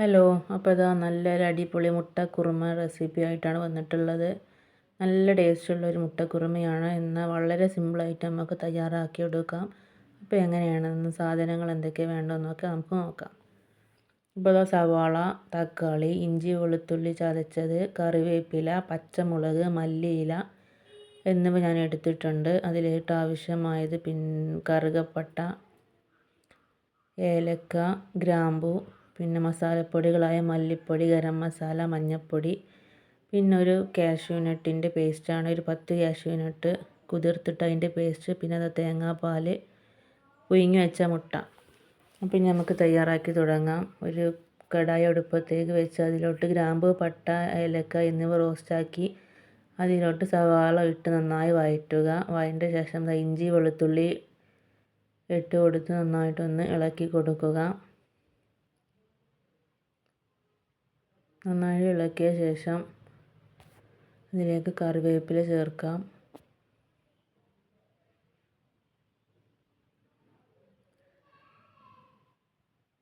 Hello, അപ്പോൾ ഇതാ നല്ലൊരു അടിപൊളി മുട്ട കുറുമ റെസിപ്പി ആയിട്ടാണ് വന്നിട്ടുള്ളത്. നല്ല ടേസ്റ്റുള്ള ഒരു മുട്ട കുറുമയാണ്. എന്നാൽ വളരെ സിമ്പിളായിട്ട് നമുക്ക് തയ്യാറാക്കി എടുക്കാം. അപ്പോൾ എങ്ങനെയാണെന്ന് സാധനങ്ങൾ എന്തൊക്കെയാണ് വേണ്ടതെന്നൊക്കെ നമുക്ക് നോക്കാം. ഇപ്പോൾ ഇതാ സവാള, തക്കാളി, ഇഞ്ചി വെളുത്തുള്ളി ചതച്ചത്, കറിവേപ്പില, പച്ചമുളക്, മല്ലിയില എന്നിവ ഞാൻ എടുത്തിട്ടുണ്ട്. അതിലേക്ക് ആവശ്യമായത് കറുകപ്പട്ട, ഏലക്ക, ഗ്രാമ്പു, പിന്നെ മസാലപ്പൊടികളായ മല്ലിപ്പൊടി, ഗരം മസാല, മഞ്ഞൾപ്പൊടി, പിന്നെ ഒരു കാഷ്യൂനട്ടിൻ്റെ പേസ്റ്റാണ്. ഒരു 10 കാഷ്യൂനട്ട് കുതിർത്തിട്ട് അതിൻ്റെ പേസ്റ്റ്, പിന്നെ അത് തേങ്ങാപ്പാൽ, പുഴുങ്ങി വെച്ച മുട്ട. അപ്പോൾ ഇനി നമുക്ക് തയ്യാറാക്കി തുടങ്ങാം. ഒരു കടായി അടുപ്പത്തേക്ക് വെച്ച് അതിലോട്ട് ഗ്രാമ്പു, പട്ട, ഏലക്ക എന്നിവ റോസ്റ്റാക്കി അതിലോട്ട് സവാള ഇട്ട് നന്നായി വഴറ്റുക. വഴറ്റിയ ശേഷം ഇഞ്ചി വെളുത്തുള്ളി ഇട്ട് കൊടുത്ത് നന്നായിട്ടൊന്ന് ഇളക്കി കൊടുക്കുക. നന്നായി ഇളക്കിയ ശേഷം ഇതിലേക്ക് കറിവേപ്പില ചേർക്കാം.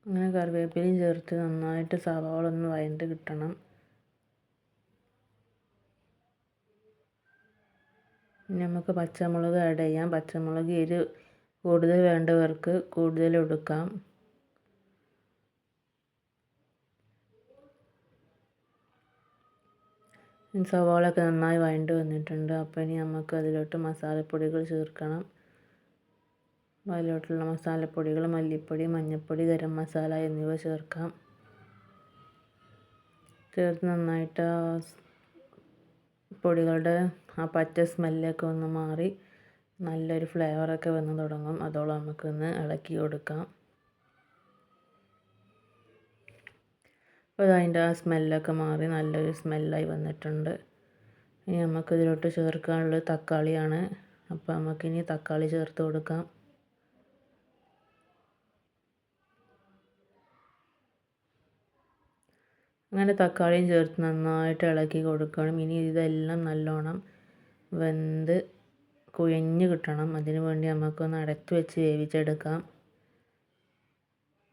അങ്ങനെ കറിവേപ്പിലയും ചേർത്ത് നന്നായിട്ട് സവാള ഒന്ന് വഴണ്ട് കിട്ടണം. നമുക്ക് പച്ചമുളക് ആഡ് ചെയ്യാം. പച്ചമുളക് എരിവ് കൂടുതൽ വേണ്ടവർക്ക് കൂടുതൽ എടുക്കാം. സവാളയൊക്കെ നന്നായി വഴണ്ട് വന്നിട്ടുണ്ട്. അപ്പോൾ ഇനി നമുക്ക് അതിലോട്ട് മസാലപ്പൊടികൾ ചേർക്കണം. അതിലോട്ടുള്ള മസാലപ്പൊടികൾ മല്ലിപ്പൊടി, മഞ്ഞൾപ്പൊടി, ഗരം മസാല എന്നിവ ചേർക്കാം. ചേർത്ത് നന്നായിട്ട് പൊടികളുടെ ആ പച്ച സ്മെല്ലൊക്കെ ഒന്ന് മാറി നല്ലൊരു ഫ്ലേവറൊക്കെ വന്ന് തുടങ്ങും. അതോളം നമുക്കൊന്ന് ഇളക്കി കൊടുക്കാം. അപ്പോൾ അതിൻ്റെ ആ സ്മെല്ലൊക്കെ മാറി നല്ലൊരു സ്മെല്ലായി വന്നിട്ടുണ്ട്. ഇനി നമുക്കിതിലോട്ട് ചേർക്കാനുള്ളത് തക്കാളിയാണ്. അപ്പോൾ നമുക്കിനി തക്കാളി ചേർത്ത് കൊടുക്കാം. അങ്ങനെ തക്കാളിയും ചേർത്ത് നന്നായിട്ട് ഇളക്കി കൊടുക്കണം. ഇനി ഇതെല്ലാം നല്ലോണം വെന്ത് കുഴഞ്ഞ് കിട്ടണം. അതിനു വേണ്ടി നമുക്കൊന്ന് അടച്ചു വെച്ച് വേവിച്ചെടുക്കാം.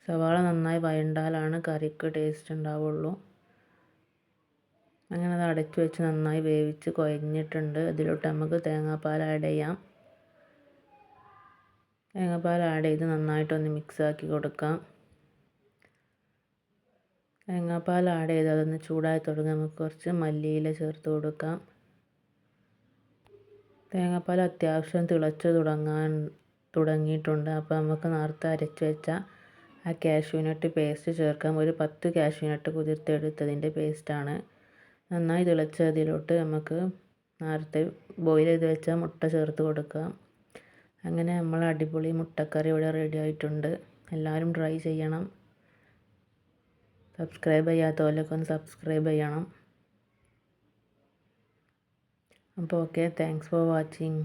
സവാള നന്നായി വഴണ്ടാലാണ് കറിക്ക് ടേസ്റ്റ് ഉണ്ടാവുള്ളൂ. അങ്ങനെ അത് അടച്ചു വെച്ച് നന്നായി വേവിച്ച് കുഴഞ്ഞിട്ടുണ്ട്. അതിലോട്ട് നമുക്ക് തേങ്ങാപ്പാൽ ആഡ് ചെയ്യാം. തേങ്ങാപ്പാൽ ആഡ് ചെയ്ത് നന്നായിട്ടൊന്ന് മിക്സാക്കി കൊടുക്കാം. തേങ്ങാപ്പാൽ ആഡ് ചെയ്ത് അതൊന്ന് ചൂടായി തുടങ്ങി നമുക്ക് കുറച്ച് മല്ലിയില ചേർത്ത് കൊടുക്കാം. തേങ്ങാപ്പാൽ അത്യാവശ്യം തിളച്ച് തുടങ്ങിയിട്ടുണ്ട്. അപ്പോൾ നമുക്ക് നേരത്തെ അരച്ച് വെച്ച ആ കാഷ്യൂനട്ട് പേസ്റ്റ് ചേർക്കാം. ഒരു 10 കാഷ്യൂനട്ട് കുതിർത്തെടുത്തതിൻ്റെ പേസ്റ്റാണ്. നന്നായി തിളച്ചതിലോട്ട് നമുക്ക് നേരത്തെ ബോയിൽ ചെയ്ത് വെച്ച മുട്ട ചേർത്ത് കൊടുക്കാം. അങ്ങനെ നമ്മൾ അടിപൊളി മുട്ടക്കറി ഇവിടെ റെഡി ആയിട്ടുണ്ട്. എല്ലാവരും ട്രൈ ചെയ്യണം. സബ്സ്ക്രൈബ് ചെയ്യാത്തവരൊക്കെ ഒന്ന് സബ്സ്ക്രൈബ് ചെയ്യണം. അപ്പോൾ ഓക്കെ, താങ്ക്സ് ഫോർ വാച്ചിങ്.